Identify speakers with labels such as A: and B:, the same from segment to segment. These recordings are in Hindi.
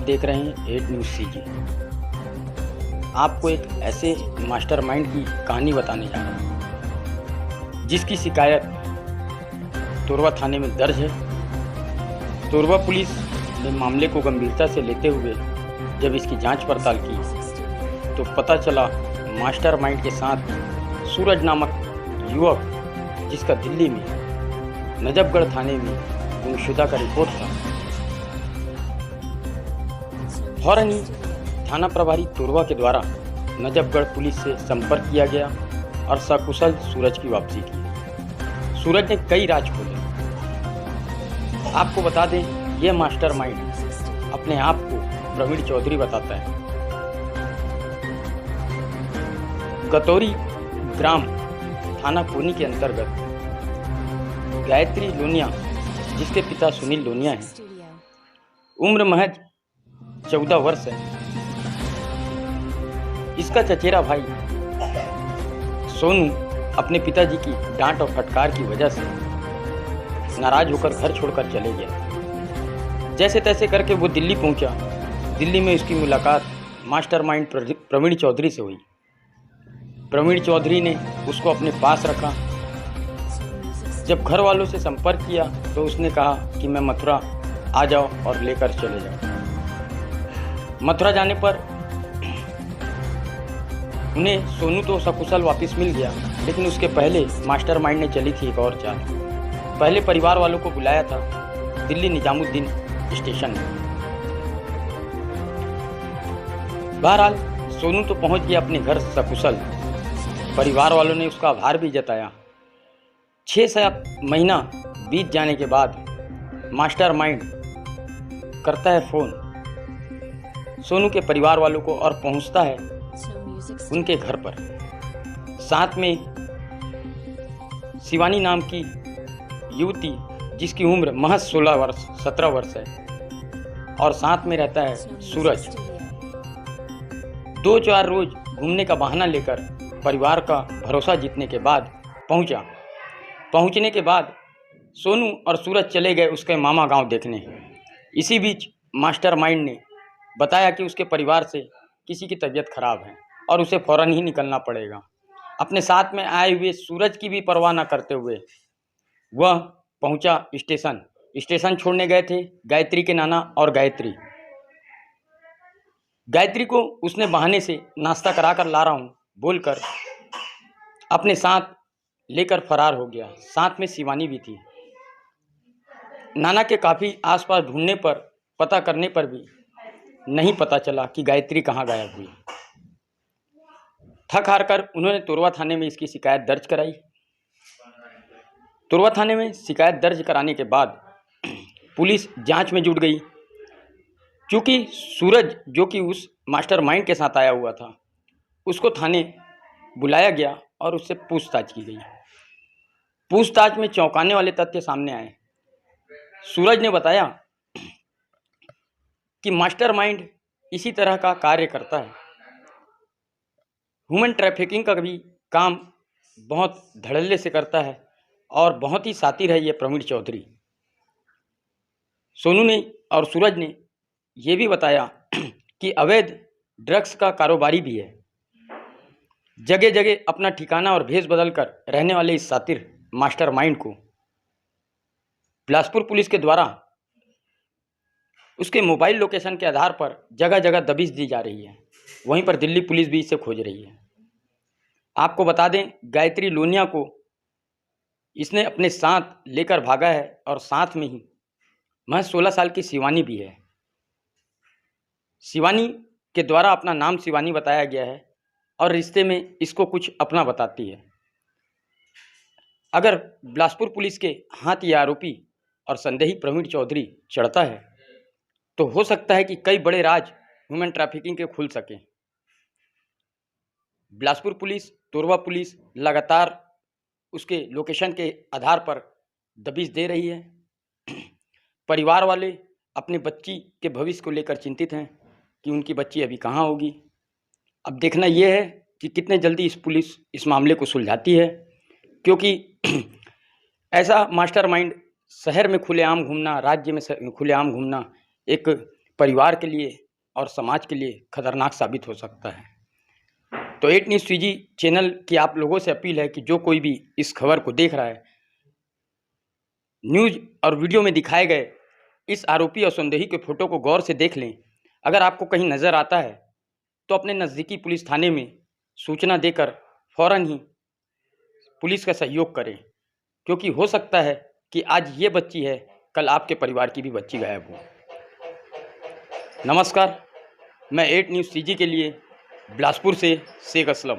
A: देख रहे हैं 8 न्यूज़ सीजी। आपको एक ऐसे मास्टरमाइंड की कहानी बताने जा रहा हूँ जिसकी शिकायत तोरवा थाने में दर्ज है। तोरवा पुलिस ने मामले को गंभीरता से लेते हुए जब इसकी जांच पड़ताल की तो पता चला मास्टरमाइंड के साथ सूरज नामक युवक, जिसका दिल्ली में नजफगढ़ थाने में गुमशुदा का रिपोर्ट था। फौरन ही थाना प्रभारी तोरवा के द्वारा नजफगढ़ पुलिस से संपर्क किया गया और सकुशल सूरज की वापसी की। सूरज ने कई राज खोले। आपको बता दें, यह मास्टरमाइंड अपने आप को प्रवीण चौधरी बताता है। गतौरी ग्राम थाना कोनी के अंतर्गत गायत्री लोनिया, जिसके पिता सुनील लोनिया हैं, उम्र महज 14 वर्ष है। इसका चचेरा भाई सोनू अपने पिताजी की डांट और फटकार की वजह से नाराज होकर घर छोड़कर चले गया। जैसे तैसे करके वो दिल्ली पहुंचा। दिल्ली में उसकी मुलाकात मास्टरमाइंड प्रवीण चौधरी से हुई। प्रवीण चौधरी ने उसको अपने पास रखा। जब घर वालों से संपर्क किया तो उसने कहा कि मैं मथुरा आ जाओ और लेकर चले जाओ। मथुरा जाने पर उन्हें सोनू तो सकुशल वापस मिल गया, लेकिन उसके पहले मास्टरमाइंड ने चली थी एक और चाल। पहले परिवार वालों को बुलाया था दिल्ली निजामुद्दीन स्टेशन में। बहरहाल सोनू तो पहुंच गया अपने घर सकुशल। परिवार वालों ने उसका आभार भी जताया। 6 महीना बीत जाने के बाद मास्टरमाइंड करता है फ़ोन सोनू के परिवार वालों को और पहुंचता है उनके घर पर। साथ में शिवानी नाम की युवती, जिसकी उम्र महज 17 वर्ष है, और साथ में रहता है सूरज। 2-4 रोज घूमने का बहाना लेकर परिवार का भरोसा जीतने के बाद पहुंचने के बाद सोनू और सूरज चले गए उसके मामा गांव देखने। इसी बीच मास्टरमाइंड ने बताया कि उसके परिवार से किसी की तबीयत खराब है और उसे फौरन ही निकलना पड़ेगा। अपने साथ में आए हुए सूरज की भी परवाह न करते हुए वह पहुंचा स्टेशन छोड़ने गए थे गायत्री के नाना और गायत्री को उसने बहाने से नाश्ता करा कर ला रहा हूँ बोलकर अपने साथ लेकर फरार हो गया। साथ में शिवानी भी थी। नाना के काफ़ी आसपास ढूंढने पर, पता करने पर भी नहीं पता चला कि गायत्री कहाँ गायब हुई। थक हार कर उन्होंने तोरवा थाने में इसकी शिकायत दर्ज कराई। तोरवा थाने में शिकायत दर्ज कराने के बाद पुलिस जांच में जुट गई। क्योंकि सूरज, जो कि उस मास्टरमाइंड के साथ आया हुआ था, उसको थाने बुलाया गया और उससे पूछताछ की गई। पूछताछ में चौंकाने वाले तथ्य सामने आए। सूरज ने बताया कि मास्टरमाइंड इसी तरह का कार्य करता है। ह्यूमन ट्रैफिकिंग का भी काम बहुत धड़ल्ले से करता है और बहुत ही शातिर है ये प्रवीण चौधरी। सोनू ने और सूरज ने ये भी बताया कि अवैध ड्रग्स का कारोबारी भी है। जगह जगह अपना ठिकाना और भेष बदलकर रहने वाले इस शातिर मास्टरमाइंड को बिलासपुर पुलिस के द्वारा उसके मोबाइल लोकेशन के आधार पर जगह जगह दबिश दी जा रही है। वहीं पर दिल्ली पुलिस भी इसे खोज रही है। आपको बता दें, गायत्री लोनिया को इसने अपने साथ लेकर भागा है और साथ में ही महज 16 साल की शिवानी भी है। शिवानी के द्वारा अपना नाम शिवानी बताया गया है और रिश्ते में इसको कुछ अपना बताती है। अगर बिलासपुर पुलिस के हाथ ये आरोपी और संदेही प्रवीण चौधरी चढ़ता है तो हो सकता है कि कई बड़े राज ह्यूमन ट्रैफिकिंग के खुल सकें। बिलासपुर पुलिस, तोरवा पुलिस लगातार उसके लोकेशन के आधार पर दबिश दे रही है। परिवार वाले अपनी बच्ची के भविष्य को लेकर चिंतित हैं कि उनकी बच्ची अभी कहाँ होगी। अब देखना यह है कि कितने जल्दी पुलिस इस मामले को सुलझाती है, क्योंकि ऐसा मास्टरमाइंड शहर में खुलेआम घूमना, राज्य में खुलेआम घूमना एक परिवार के लिए और समाज के लिए खतरनाक साबित हो सकता है। तो 8 न्यूज़ सीजी चैनल की आप लोगों से अपील है कि जो कोई भी इस खबर को देख रहा है, न्यूज़ और वीडियो में दिखाए गए इस आरोपी और संदेही के फोटो को गौर से देख लें। अगर आपको कहीं नज़र आता है तो अपने नज़दीकी पुलिस थाने में सूचना देकर फ़ौरन ही पुलिस का सहयोग करें, क्योंकि हो सकता है कि आज ये बच्ची है, कल आपके परिवार की भी बच्ची गायब हो। नमस्कार, मैं 8 न्यूज़ सीजी के लिए बिलासपुर से शेख असलम।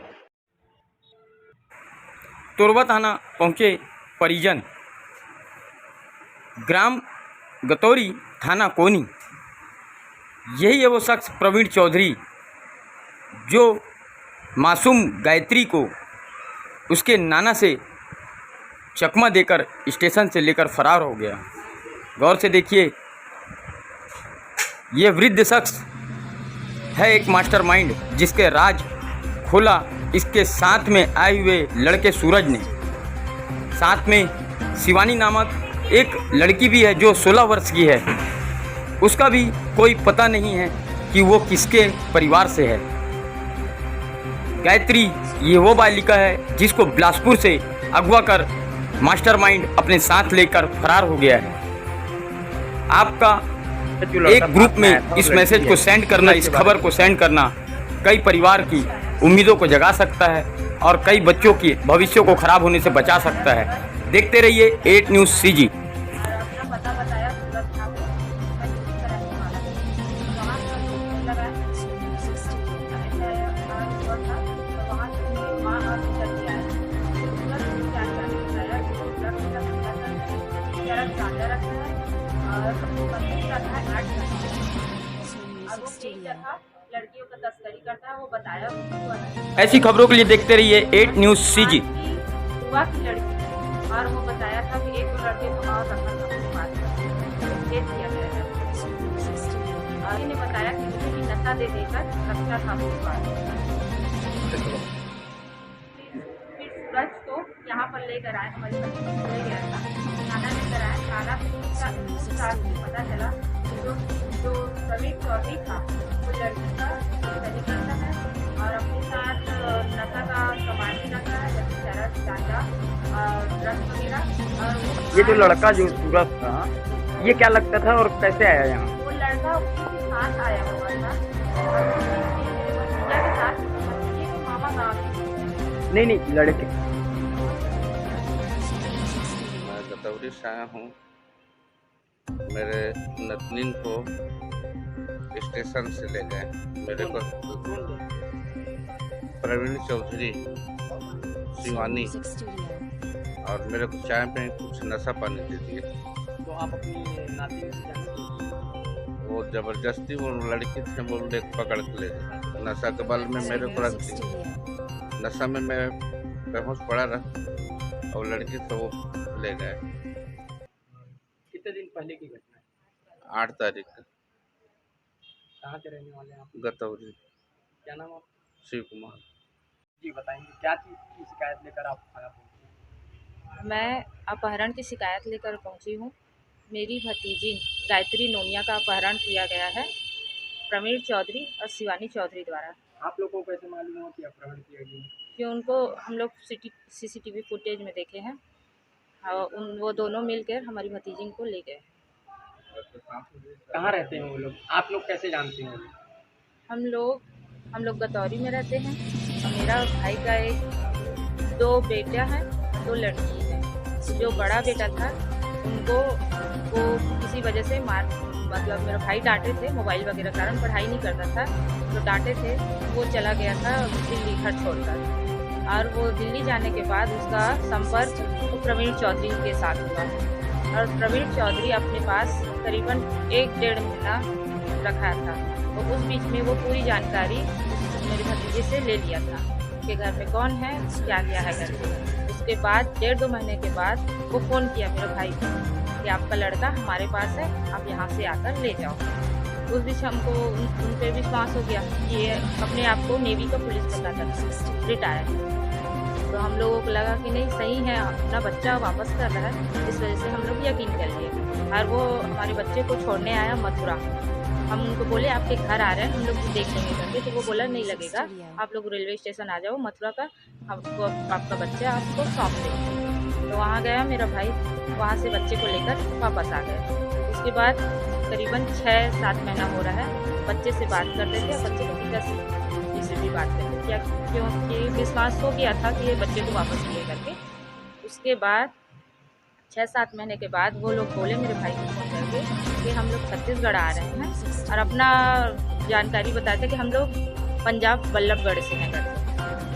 A: तोरबा थाना पहुँचे परिजन। ग्राम गतौरी, थाना कोनी। यही है वो शख्स प्रवीण चौधरी जो मासूम गायत्री को उसके नाना से चकमा देकर स्टेशन से लेकर फरार हो गया। गौर से देखिए, ये वृद्ध शख्स है एक मास्टरमाइंड जिसके राज खोला इसके साथ में आए हुए लड़के सूरज ने। साथ में शिवानी नामक एक लड़की भी है जो 16 वर्ष की है। उसका भी कोई पता नहीं है कि वो किसके परिवार से है। गायत्री ये वो बालिका है जिसको बिलासपुर से अगवा कर मास्टरमाइंड अपने साथ लेकर फरार हो गया है। आपका एक ग्रुप में इस मैसेज को सेंड करना, इस खबर को सेंड करना कई परिवार की उम्मीदों को जगा सकता है और कई बच्चों के भविष्य को खराब होने से बचा सकता है। देखते रहिए 8 न्यूज़ सीजी।
B: लड़कियों का तस्करी करता है, वो बताया।
A: ऐसी खबरों के लिए देखते रहिए 8 न्यूज़ सीजी।
B: हुआ की लड़की है और वो बताया था कि एक लड़के को और रखा था उसके पास केस किया गया है। और ने बताया कि मुझे भी नशा दे देकर रखा था उसके पास। फिर सूरज को यहाँ पर लेकर आए, हमारी बच्ची को ले गया था, थाना लेकर आए। थाना पता चला जो प्रवीण चौधरी था वो लड़की का तस्करी करता है और अपने साथ नशा का सामान भी रखा है, जैसे चरस, गांजा और ड्रग्स वगैरह। और
A: ये जो लड़का जो सूरज था, ये क्या लगता था और कैसे आया यहाँ?
B: वो लड़का उसके साथ आया हुआ था और भतीजा के साथ, भतीजे के मामा गाँव।
A: नहीं, लड़के।
C: मैं गतौरी से आया हूँ। मेरे नतनीन को स्टेशन से ले गए। मेरे को प्रवीण चौधरी, शिवानी और मेरे को चाय में कुछ नशा पानी दे दिए।
A: तो आप अपनी नाती से जानते?
C: वो जबरदस्ती वो लड़की थे, वो ले पकड़ के ले गए। नशा के बल में मेरे को रख दी। नशा में मैं बेहोश पड़ा रहा और लड़की से वो ले गए।
A: कितने दिन पहले की घटना है?
C: 8 तारीख को।
A: कहाँ के रहने वाले हैं आप?
C: गतौरी।
A: क्या नाम आप?
C: शिव कुमार।
A: जी बताएंगे, क्या चीज़ की शिकायत लेकर आप थाना पहुँचे?
B: मैं अपहरण की शिकायत लेकर पहुंची हूं। मेरी भतीजी गायत्री नोनिया का अपहरण किया गया है प्रवीण चौधरी और शिवानी चौधरी द्वारा।
A: आप लोगों को कैसे मालूम हो कि अपहरण किया गया?
B: कि उनको हम लोग CCTV फुटेज में देखे हैं और वो दोनों मिलकर हमारी भतीजी को ले गए।
A: कहाँ रहते हैं वो लोग? आप लोग कैसे जानते हैं?
B: हम लोग गतौरी में रहते हैं और मेरा भाई का 2 बेटा है, 2 लड़की है। जो बड़ा बेटा था उनको वो किसी वजह से मतलब मेरा भाई डांटे थे, मोबाइल वगैरह कारण पढ़ाई नहीं करता था तो डांटे थे। वो चला गया था दिल्ली घर छोड़कर और वो दिल्ली जाने के बाद उसका संपर्क प्रवीण चौधरी के साथ हुआ और प्रवीण चौधरी अपने पास करीबन 1-1.5 महीना रखा था। तो उस बीच में वो पूरी जानकारी मेरे भतीजे से ले लिया था कि घर में कौन है, क्या है घर में। उसके बाद 1.5-2 महीने के बाद वो फ़ोन किया मेरे भाई को कि आपका लड़का हमारे पास है, आप यहाँ से आकर ले जाओ। उस बीच हमको उन पर विश्वास हो गया कि ये अपने आप को नेवी का पुलिस बताता था, रिटायर। तो हम लोगों को लगा कि नहीं सही है, अपना बच्चा वापस कर रहा है, इस वजह से हम लोग यकीन कर लिए। और वो हमारे बच्चे को छोड़ने आया मथुरा हम उनको बोले आपके घर आ रहे हैं, हम लोग देख लेंगे करके। तो वो बोला नहीं लगेगा, आप लोग रेलवे स्टेशन आ जाओ मथुरा का, हमको आपका बच्चा आपको सौंप देंगे। तो वहाँ गया मेरा भाई, वहाँ से बच्चे को लेकर वापस आ गए। उसके बाद करीबन 6-7 महीना हो रहा है, बच्चे से बात करते थे, बच्चे के पिता से भी बात करते थे, क्योंकि विश्वास हो गया था कि ये बच्चे को वापस लिए करके। उसके बाद 6-7 महीने के बाद वो लोग बोले मेरे भाई को फ़ोन करके कि हम लोग छत्तीसगढ़ आ रहे हैं, और अपना जानकारी बताए थे कि हम लोग पंजाब बल्लभगढ़ से हैं करके।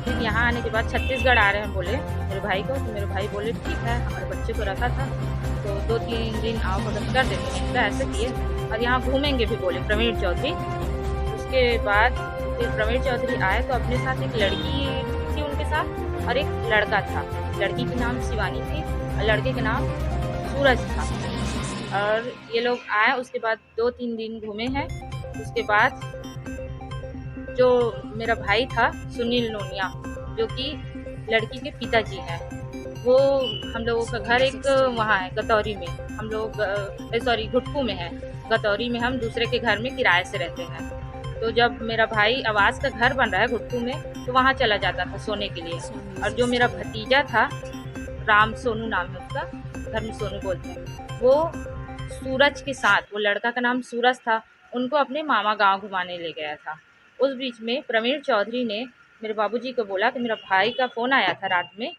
B: फिर यहाँ आने के बाद छत्तीसगढ़ आ रहे हैं बोले मेरे भाई को। तो मेरे भाई बोले ठीक है, हमारे बच्चे को रखा था तो 2-3 दिन आओ मदद कर देते हैं, तो ऐसे किए। और यहाँ घूमेंगे भी बोले प्रवीण चौधरी। उसके बाद फिर प्रवीण चौधरी आए तो अपने साथ एक लड़की थी उनके साथ, और एक लड़का था। लड़की का नाम शिवानी थी और लड़के का नाम सूरज था। और ये लोग आए, उसके बाद 2-3 दिन घूमे हैं। उसके बाद जो मेरा भाई था सुनील नोनिया, जो कि लड़की के पिताजी हैं, वो हम लोगों का घर एक वहाँ है गतौरी में, हम लोग सॉरी घुटकू में है। गतौरी में हम दूसरे के घर में किराए से रहते हैं। तो जब मेरा भाई आवास का घर बन रहा है घुटकू में, तो वहाँ चला जाता था सोने के लिए। और जो मेरा भतीजा था, राम सोनू नाम है उसका, घर में सोनू बोलते हैं, वो सूरज के साथ, वो लड़का का नाम सूरज था, उनको अपने मामा गांव घुमाने ले गया था। उस बीच में प्रवीण चौधरी ने मेरे बाबूजी को बोला कि मेरा भाई का फ़ोन आया था रात में,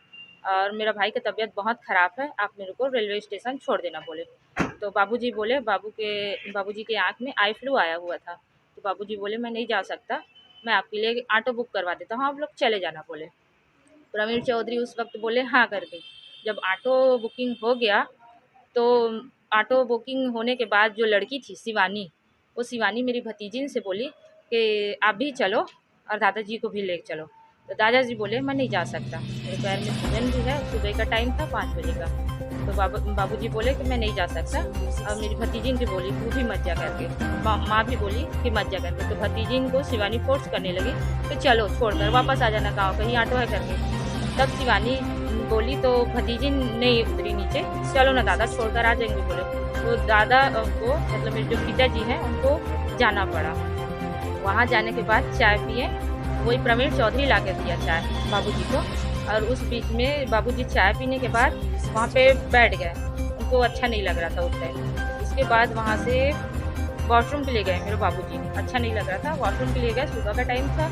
B: और मेरा भाई की तबीयत बहुत ख़राब है, आप मेरे को रेलवे स्टेशन छोड़ देना बोले। तो बाबूजी बोले, बाबूजी के आँख में आई फ्लू आया हुआ था। तो बाबूजी बोले मैं नहीं जा सकता, मैं आपके लिए ऑटो बुक करवा देता हूँ, आप लोग चले जाना बोले। प्रवीण चौधरी उस वक्त बोले हाँ करके। जब ऑटो बुकिंग हो गया, तो ऑटो बुकिंग होने के बाद जो लड़की थी शिवानी, वो शिवानी मेरी भतीजी से बोली कि आप भी चलो और दादाजी को भी ले चलो। तो दादाजी बोले मैं नहीं जा सकता, मेरे पैर में सूजन भी है, सुबह का टाइम था 5 बजे का। तो बाबूजी बोले कि मैं नहीं जा सकता। और मेरी भतीजी भी बोली तू भी मत जा करके, माँ भी बोली कि मत जा करके। तो भतीजी को शिवानी फोर्स करने लगी कि चलो छोड़कर वापस आ जाना गाँव, कहीं ऑटो है करके। तब शिवानी बोली तो भतीजी नहीं उतरी नीचे, चलो ना दादा छोड़कर आ जाएंगे बोले। तो दादा को मतलब मेरे जो पिताजी हैं उनको जाना पड़ा। वहाँ जाने के बाद चाय पिए, वही प्रवीण चौधरी ला के दिया चाय बाबूजी को। और उस बीच में बाबूजी चाय पीने के बाद वहाँ पे बैठ गए, उनको अच्छा नहीं लग रहा था उस टाइम। इसके बाद वहाँ से वॉशरूम के लिए गए मेरे बाबूजी, अच्छा नहीं लग रहा था, वॉशरूम के लिए गए, सुबह का टाइम था।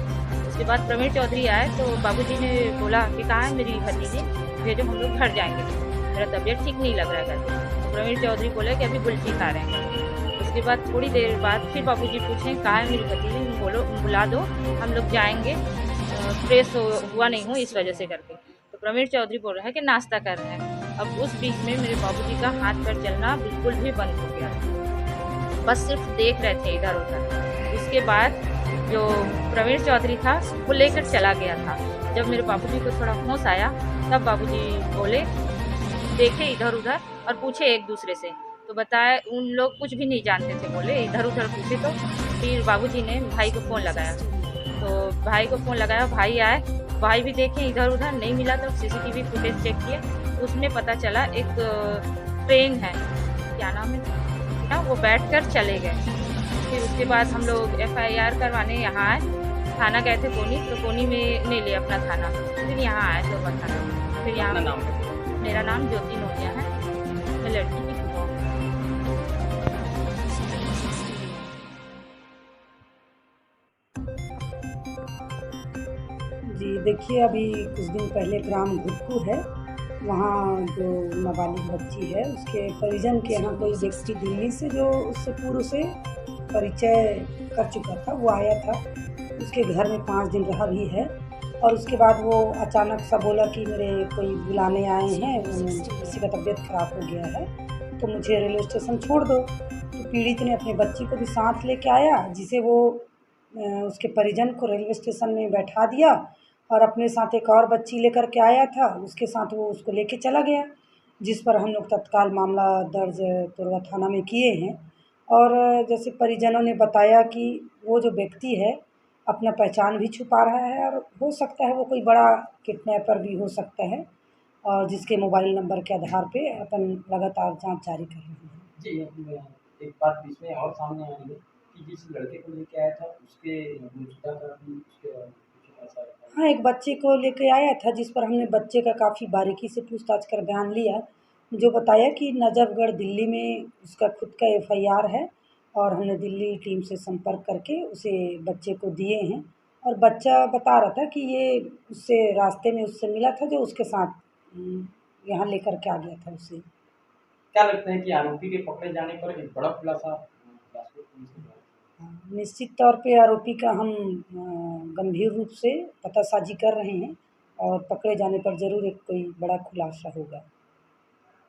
B: उसके बाद प्रवीण चौधरी आए तो बाबूजी ने बोला कि कहाँ है मेरी भतीजी, भेजो हम लोग घर जाएंगे, मेरा तबीयत ठीक नहीं लग रहा है करके। तो प्रवीण चौधरी बोले कि अभी गुलची खा रहे हैं। उसके बाद थोड़ी देर बाद फिर बाबूजी पूछें कहाँ है मेरी भतीजी, बोलो बुला दो हम लोग जाएंगे, फ्रेश हुआ नहीं हूँ इस वजह से करके। तो प्रवीण चौधरी बोल रहे हैं कि नाश्ता कर रहे हैं। अब उस बीच में मेरे बाबूजी का हाथ पैर चलना बिल्कुल भी बंद हो गया, बस सिर्फ देख रहे थे इधर उधर। उसके बाद जो प्रवीण चौधरी था वो लेकर चला गया था। जब मेरे बाबूजी को थोड़ा होश आया, तब बाबूजी बोले, देखे इधर उधर और पूछे एक दूसरे से, तो बताया उन लोग कुछ भी नहीं जानते थे, बोले इधर उधर पूछे। तो फिर बाबूजी ने भाई को फ़ोन लगाया, तो भाई को फ़ोन लगाया, भाई आए, भाई भी देखे इधर उधर नहीं मिला। तो CCTV फुटेज चेक किए, उसमें पता चला एक ट्रेन है, क्या नाम है ना, वो बैठकर चले गए। फिर उसके बाद हम लोग FIR करवाने यहाँ आए, थाना गए थे कोनी, तो कोनी में नहीं लिया अपना थाना, फिर यहाँ आए तो थाना। फिर यहाँ मेरा नाम ज्योति नोनिया है, मैं लड़की की फूफा हूँ।
D: जी देखिए, अभी कुछ दिन पहले ग्राम घुटकू है, वहाँ जो नाबालिग बच्ची है उसके परिजन के यहाँ कोई व्यक्ति दिल्ली से जो उससे पूर्व से परिचय कर चुका था, वो आया था, उसके घर में 5 दिन रहा भी है। और उसके बाद वो अचानक सा बोला कि मेरे कोई बुलाने आए हैं, किसी का तबीयत ख़राब हो गया है तो मुझे रेलवे स्टेशन छोड़ दो। तो पीड़ित ने अपनी बच्ची को भी साथ लेके आया, जिसे वो उसके परिजन को रेलवे स्टेशन में बैठा दिया, और अपने साथ एक और बच्ची लेकर के आया था, उसके साथ वो उसको लेके चला गया, जिस पर हम लोग तत्काल मामला दर्ज तोरवा थाना में किए हैं। और जैसे परिजनों ने बताया कि वो जो व्यक्ति है अपना पहचान भी छुपा रहा है, और हो सकता है वो कोई बड़ा किडनैपर भी हो सकता है, और जिसके मोबाइल नंबर के आधार पे अपन लगातार जांच जारी कर रहे हैं।
A: जी, एक बात बीच में और सामने आई है कि
E: कि जिस लड़के को लेके आया था उसके गुमशुदा का भी उसके कुछ ऐसा था।
D: हाँ, एक बच्चे को लेके आया था जिस पर हमने बच्चे का काफ़ी बारीकी से पूछताछ कर बयान लिया, जो बताया कि नजफ़गढ़ दिल्ली में उसका खुद का एफ़आईआर है और हमने दिल्ली टीम से संपर्क करके उसे बच्चे को दिए हैं और बच्चा बता रहा था कि ये उससे रास्ते में उससे मिला था जो उसके साथ यहाँ लेकर के आ गया था उसे।
E: क्या लगता है कि आरोपी के पकड़े जाने पर एक बड़ा खुलासा बिलासपुर पुलिस ने किया?
D: निश्चित तौर पे आरोपी का हम गंभीर रूप से पतासाजी कर रहे हैं और पकड़े जाने पर ज़रूर एक कोई बड़ा खुलासा होगा।